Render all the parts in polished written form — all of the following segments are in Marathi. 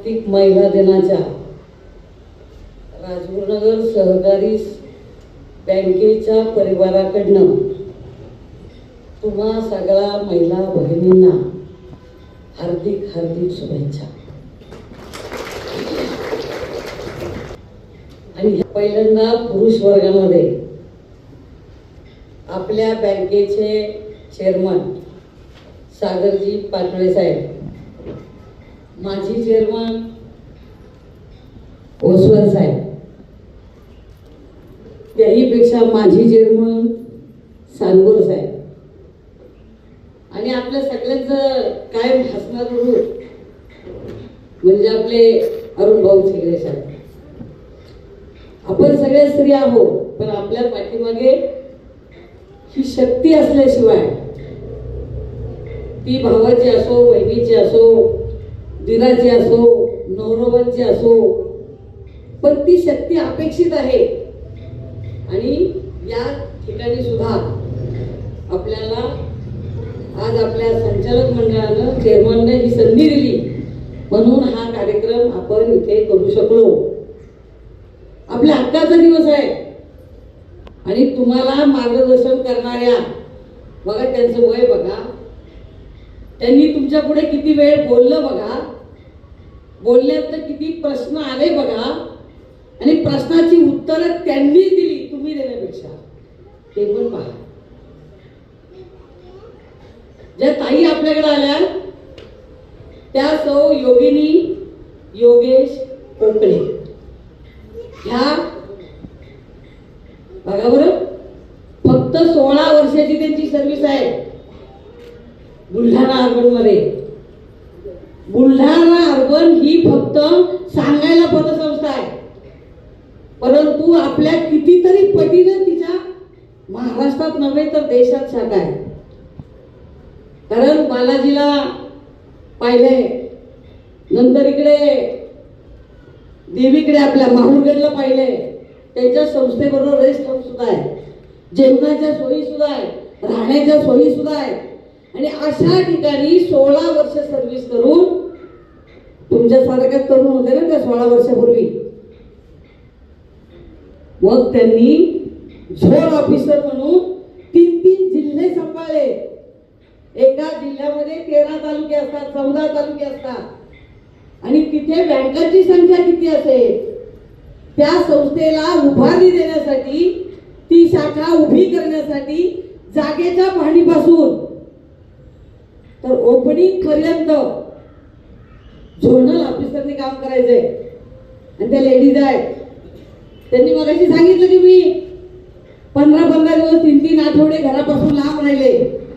जागतिक महिला दिनाच्या राजगुरुनगर सहकारी बँकेच्या परिवाराकडनं तुम्हा सगळ्या महिला भगिनींना हार्दिक हार्दिक शुभेच्छा। आणि पहिल्यांदा पुरुष वर्गामध्ये आपल्या बँकेचे चेअरमन सागरजी पाटोळे साहेब, माजी चेअरमन ओसवाल साहेब, त्याहीपेक्षा माजी चेअरमन सांगोर साहेब, आणि आपल्या सगळ्यांचं कायम हसणार रूप म्हणजे आपले अरुण भाऊ छिगरे साहेब। आपण सगळे स्त्री आहोत, पण आपल्या पाठीमागे ही शक्ती असल्याशिवाय ती भावाची असो, बहिणीची असो, दिराची असो, नवरोबांची असो, पण ती शक्ती अपेक्षित आहे। आणि या ठिकाणी सुद्धा आपल्याला आज आपल्या संचालक मंडळानं चेअरमनने ही संधी दिली म्हणून हा कार्यक्रम आपण इथे करू शकलो। आपल्या हक्काचा दिवस आहे आणि तुम्हाला मार्गदर्शन करणाऱ्या, बघा त्यांचं वय बघा, त्यांनी तुमच्या पुढे किती वेळ बोललं बघा, बोलल्यात तर किती प्रश्न आले बघा, आणि प्रश्नाची उत्तरं त्यांनीच दिली तुम्ही देण्यापेक्षा, ते पण पहा। ज्या ताई आपल्याकडे आल्या त्या सौ योगिनी योगेश कोकळे, ह्या बघा बरं, फक्त 16 वर्षाची त्यांची सर्व्हिस आहे बुलढाणा अर्बन मध्ये। बुलढाणा अर्बन ही फक्त सांगायला पतसंस्था आहे, परंतु आपल्या कितीतरी पटीने तिच्या महाराष्ट्रात नव्हे तर देशात शाखा आहे। कारण बालाजीला पाहिले, नंतर इकडे देवीकडे आपल्या माहुरगडला पाहिले, त्यांच्या संस्थेबरोबर रेस्ट हाऊस सुद्धा आहे, जेवणाच्या सोयी सुद्धा आहे, राहण्याच्या सोयी सुद्धा आहे। आणि अशा ठिकाणी 16 वर्ष सर्व्हिस करून, तुमच्यासारख्या तरुण होते ना त्या 16 वर्षापूर्वी, मग त्यांनी झोन ऑफिसर म्हणून 3 जिल्हे सांभाळले। एका जिल्ह्यामध्ये 13 तालुके असतात, 14 तालुके असतात, आणि तिथे बँकांची संख्या किती असेल, त्या संस्थेला उभारणी देण्यासाठी, ती शाखा उभी करण्यासाठी जागेच्या पाहणीपासून तर ओपनिंग पर्यंत झोनल ऑफिसरने काम करायचंय। आणि त्या लेडीज आहेत, त्यांनी मगाशी सांगितलं की मी 15-15 दिवस 3-3 आठवडे घरापासून लांब राहिले,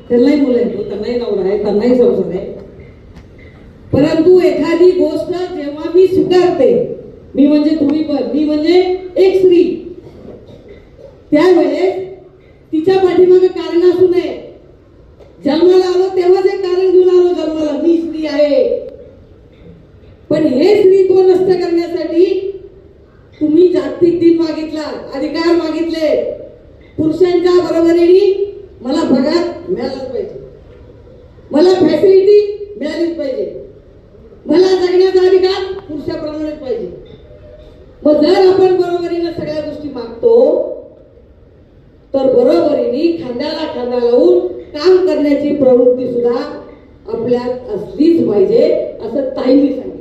त्यांनाही मुलं आहेत, त्यांनाही नवरा आहे, त्यांनाही संसार आहे, परंतु एखादी गोष्ट जेव्हा मी स्वीकारते, मी म्हणजे तुम्ही पण, मी म्हणजे एक स्त्री, त्यावेळेस तिच्या पाठीमागे कारण असू नये। जन्माला आलो तेव्हाच एक कारण घेऊन आलो जन्माला, मी स्त्री आहे, पण हे स्त्रीत्व नष्ट करण्यासाठी तुम्ही जागतिक दिन मागितला, अधिकार मागितले, पुरुषांच्या बरोबरीने मला पगार मिळालाच पाहिजे, मला फॅसिलिटी मिळालीच पाहिजे, मला जगण्याचा अधिकार पुरुषाप्रमाणेच पाहिजे। मग जर आपण बरोबरीने सगळ्या गोष्टी मागतो तर बरोबरीने खांद्याला खांदा लावून काम करण्याची प्रवृत्ती सुद्धा आपल्यात असलीच पाहिजे, असं ताईंनी सांगितलं।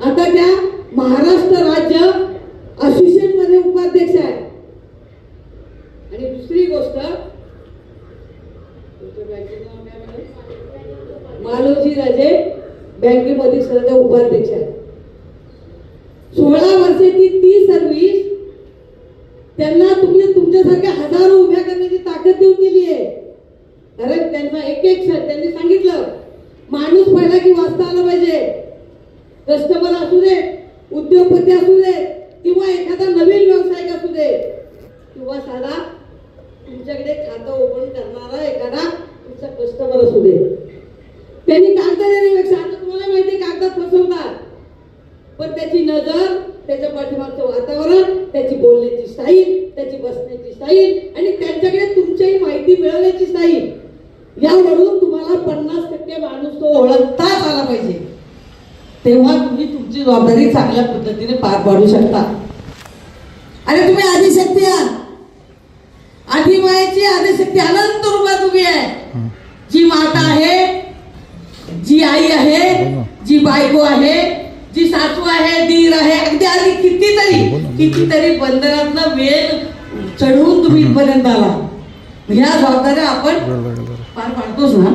आता त्या महाराष्ट्र राज्य असोसिएशन मध्ये उपाध्यक्ष आहे। आणि दुसरी गोष्ट, मालोजी राजे बँकेमध्ये सध्या उपाध्यक्ष आहे। 16 वर्षाची ती सर्व्हिस त्यांना तुम्ही तुमच्यासारख्या हजारो उभ्या करण्याची ताकद देऊन दिली आहे। कारण त्यांचा एक त्यांनी सांगितलं, माणूस पहिला की वाचता आला पाहिजे, कस्टमर असू दे, उद्योगपती असू दे, किंवा एखादा नवीन व्यावसायिक असू दे, किंवा साधा तुमच्याकडे खातं ओपन करणारा एखादा तुमचा कस्टमर असू दे, त्यांनी कागद देण्यापेक्षा, आता तुम्हाला माहिती कागदात फसवतात, पण त्याची नजर, त्याच्या पाठीमागचं वातावरण, त्याची बोलण्याची स्टाईल, त्याची बसण्याची स्टाईल, आणि त्यांच्याकडे तुमच्याही माहिती मिळवण्याची स्टाईल, यावरून तुम्हाला तुम्हाला 50% माणूस तो ओळखताच आला पाहिजे, तेव्हा तुम्ही तुमची जबाबदारी चांगल्या पद्धतीने पार पाडू शकता. अरे तुम्ही आदिशक्ती आहात, आदिमायेची आदिशक्ती अनंत रूपात उभी आहे. जी माता आहे, जी आई आहे, जी बायको आहे, जी सासू आहे, दीर आहे, अगदी आधी कितीतरी बंधनातनं वेळ चढवून तुम्ही इथपर्यंत आला. ह्या जबाबदाऱ्या आपण पार पाडतोच ना.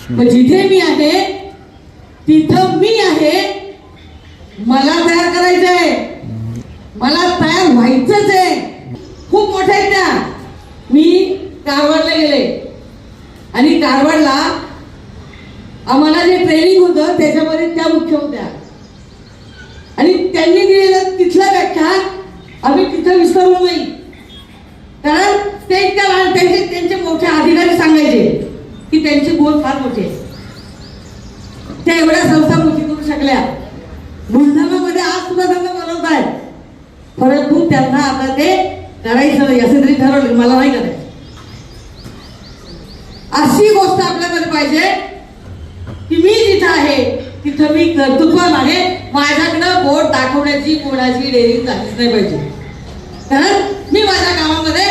पण जिथे मी आहे तिथं मी आहे, मला तयार करायचं आहे, मला तयार व्हायचंच आहे. खूप मोठ्या आहेत त्या. मी कारवारला गेले आणि कारवारला आम्हाला जे ट्रेनिंग होतं त्याच्यामध्ये त्या मुख्य होत्या आणि त्यांनी दिलेलं तिथलं व्याख्यान आम्ही तिथं विसरलो नाही. कारण ते इतक्या लहान, त्यांचे मोठे अधिकारी सांगायचे की त्यांची बोल फार मोठी आहे, त्या एवढ्या संस्था मोठी करू शकल्या. बुलढाणामध्ये आज सुद्धा त्यांना बोलवत आहेत, परंतु त्यांना आता ते करायचं नाही असं तरी ठरवलं, मला नाही करायचं. अशी गोष्ट आपल्याकडे पाहिजे की मी जिथं आहे तिथं मी कर्तृत्वान आहे. माझ्याकडं बोट दाखवण्याची कोणाची डेअरिंग झालीच नाही पाहिजे, कारण मी माझ्या कामामध्ये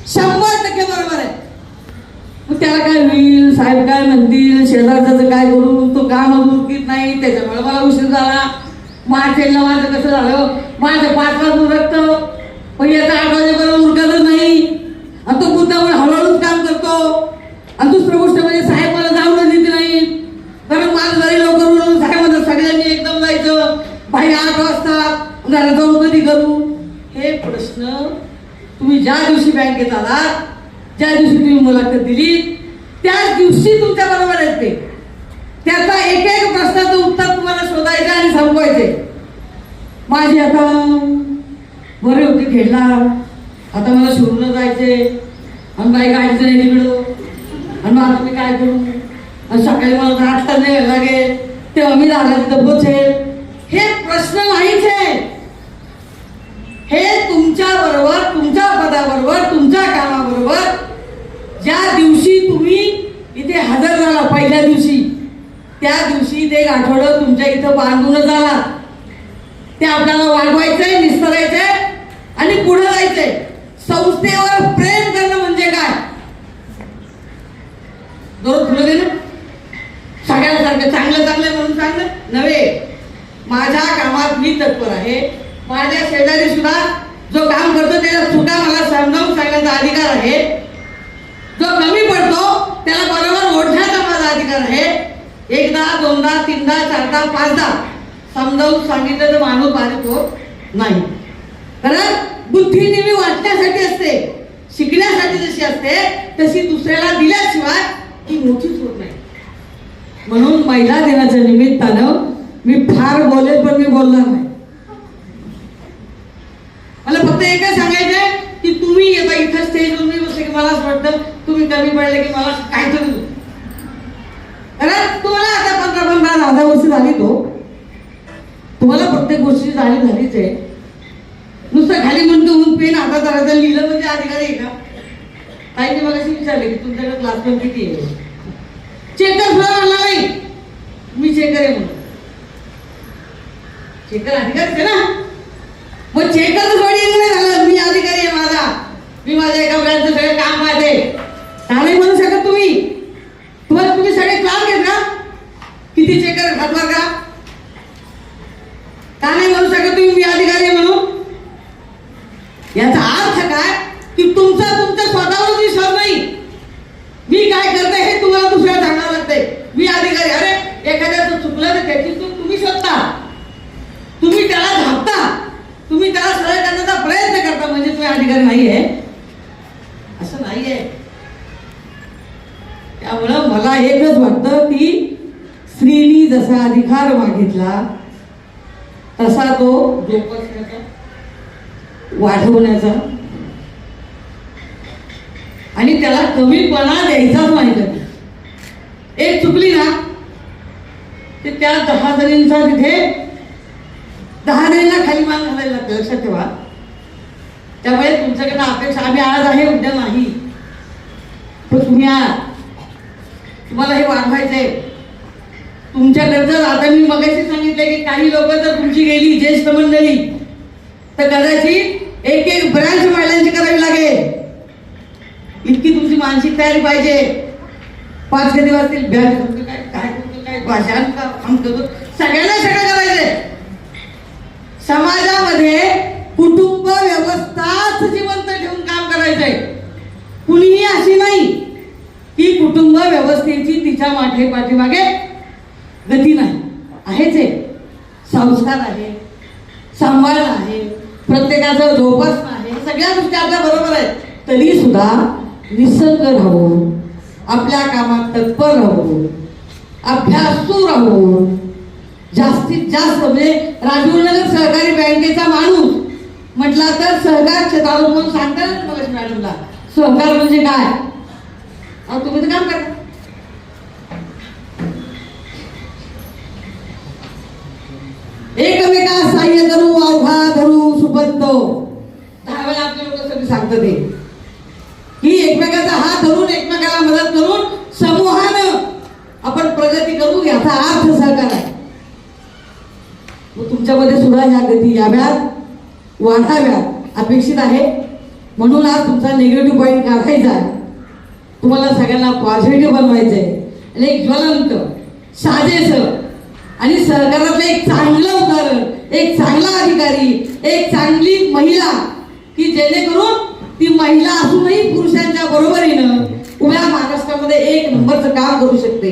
100% बरोबर आहे. मग त्याला काय होईल, साहेब काय म्हणतील, शेजारचं काय करू, तो काम उरकीत नाही, त्याच्यामुळे मला उशीर झाला. मार्चेला माझं कसं झालं, माझं 5 वाजता उरकतं पण याचा 8 वाजेपर्यंत उरकतच नाही आणि तो मुद्दामुळे हळूहळूच काम करतो. आणि दुसरी गोष्ट म्हणजे साहेब मला जाऊनच देत नाही, कारण माझं जरी लवकर उरलं साहेब सगळ्यांनी एकदम जायचं बाहेर 8 वाजता, जरा जाऊन कधी करू. हे प्रश्न तुम्ही ज्या दिवशी बँकेत आलात, ज्या दिवशी तुम्ही मुलाखत दिली, त्याच दिवशी तुमच्या बरोबर आहेत ते. त्याचा एक एक प्रश्नाचं उत्तर तुम्हाला शोधायचं आणि संपवायचे. माझी आता बरे होते खेळला, आता मला शिवून जायचे आणि बाई गाडीचं नाही तिकडं, आणि मग आता मी काय करू, आणि सकाळी मला 8ला नाही लागेल, तेव्हा मी 10ला तिथं पोचेल. हे प्रश्न नाहीच आहे. हे तुमच्या बरोबर, तुमच्या पदाबरोबर, तुमच्या कामाबरोबर ज्या दिवशी तुम्ही इथे हजर झाला पहिल्या दिवशी, त्या दिवशी ते आठवडं तुमच्या इथं बांधूनच आला. ते आपल्याला वाढवायचंय, निस्तरायचंय आणि पुढे जायचंय. संस्थेवर प्रेम करणं म्हणजे काय? दररोज फुलं देणं, सगळ्यांसारखं चांगलं चांगलं म्हणून चांगलं नव्हे. माझ्या कामात मी तत्पर आहे. माझ्या शेजारी सुद्धा जो काम करतो त्याला सुद्धा मला समजावून सांगण्याचा अधिकार आहे. जो कमी पडतो त्याला बरोबर ओळखण्याचा माझा अधिकार आहे. 1दा 2दा 3दा 4दा 5दा समजावून सांगितलं तर माणूस बारीक होत नाही. कारण बुद्धी नेहमी वाटण्यासाठी असते, शिकण्यासाठी जशी असते तशी दुसऱ्याला दिल्याशिवाय ती मोठीच होत नाही. म्हणून महिला दिनाच्या निमित्तानं मी फार बोलेल पण मी बोलणार नाही. मला फक्त एकच सांगायचंय की तुम्ही येता इथं स्टेजवर मी बसले की मला असं वाटतं तुम्ही कमी पडले की मला काहीतरी, कारण तुम्हाला आता 15-15 वर्ष झाली, तुम्हाला प्रत्येक गोष्टी जाणीव झालीच आहे. नुसतं खाली म्हणतो पेन हातात धरायचं लिहिलं म्हणजे अधिकारी आहे का? ताईने मला अशी विचारले की तुमच्याकडे क्लास पण किती आहे? चेकर सुद्धा म्हणला नाही मी चेकर आहे म्हणून. चेकर अधिकारी आहे ना, मग चेकर तर थोडी नाही झालं मी अधिकारी आहे माझा, मी माझ्या एका ब्रँडचं सगळं काम पाहते. का नाही म्हणू शकत तुम्ही? तुम्ही सगळे क्लास घेत ना, किती चेकर हातभार का नाही म्हणू शकत तुम्ही मी अधिकारी आहे म्हणून? याचा अर्थ काय की तुमचा स्वतःवर विश्वास नाही. मी काय करते हे तुम्हाला दुसऱ्या सांगावं लागते. मी अधिकारी, अरे एखाद्याचं चुकलं तर त्याची चूक तुम्ही शोधता, तुम्ही त्याला झापता, तुम्ही त्याला सरळ करण्याचा प्रयत्न करता, म्हणजे तुम्ही अधिकारी नाही आहे असं नाही आहे. त्यामुळं मला एकच वाटतं की स्त्रीनी जसा अधिकार मागितला तसा तो जोपासण्याचा, वाढवण्याचा आणि त्याला कमीपणा द्यायचाच नाही. कधी एक चुकली ना ते त्या 10 जणींचा तिथे 10 जणींना खाली मान घालायला लागतं, लक्षात ठेवा. त्यामुळे तुमच्याकडनं अपेक्षा, आम्ही आज आहे उद्या नाही, पण तुम्ही तुम्हाला हे वाढवायचंय. तुमच्याकडे जर आता मी मगाशी सांगितलं की काही लोक जर तुमची गेली ज्येष्ठ मंडळी तर कदाचित एक एक ब्रांच महिलांची करावी लागेल. इतकी तुमची मानसिक तयारी पाहिजे. 5 कधी वाजतील बँक काय काय काय भाषण सगळ्यांना सगळं करायचंय. समाजामध्ये कुटुंब व्यवस्थाच जिवंत ठेवून काम करायचंय. कुणीही अशी नाही की कुटुंब व्यवस्थेची तिच्या पाठीमागे गती नाही. आहेच आहे. संस्कार आहे, सांभाळ आहे, प्रत्येकाचं जोपासना आहे, सगळ्या गोष्टी आपल्या बरोबर आहेत. तरी सुद्धा निसर्ग राहून आपल्या कामात तत्पर राहून अभ्यासू राहून जास्तीत जास्त म्हणजे राजीवनगर सहकारी बँकेचा माणूस म्हटला तर सहकार क्षेत्रावर म्हणून सांगतात मग मॅडमला सहकार म्हणजे काय. तुम्ही तर काम करा. एकमेकास सहाय्य करू अवघा धरू सुबंतो. 10 वेळा आपले लोक सगळे सांगतात ते की एकमेकाचा हात धरून एकमेकाला मदत करून समूहानं आपण प्रगती करू याचा अर्थ सहकार आहे. तुमच्यामध्ये सुद्धा ह्या गती याव्यात वाढाव्यात अपेक्षित आहे. म्हणून आज तुमचा निगेटिव्ह पॉईंट काढायचा आहे. तुम्हाला सगळ्यांना पॉझिटिव्ह बनवायचंय आणि एक ज्वलंत साजेस आणि सहकारातलं एक चांगलं उदाहरण, एक चांगला अधिकारी, एक चांगली महिला की जेणेकरून ती महिला असूनही पुरुषांच्या बरोबरीनं उभ्या महाराष्ट्रामध्ये 1 नंबरचं काम करू शकते.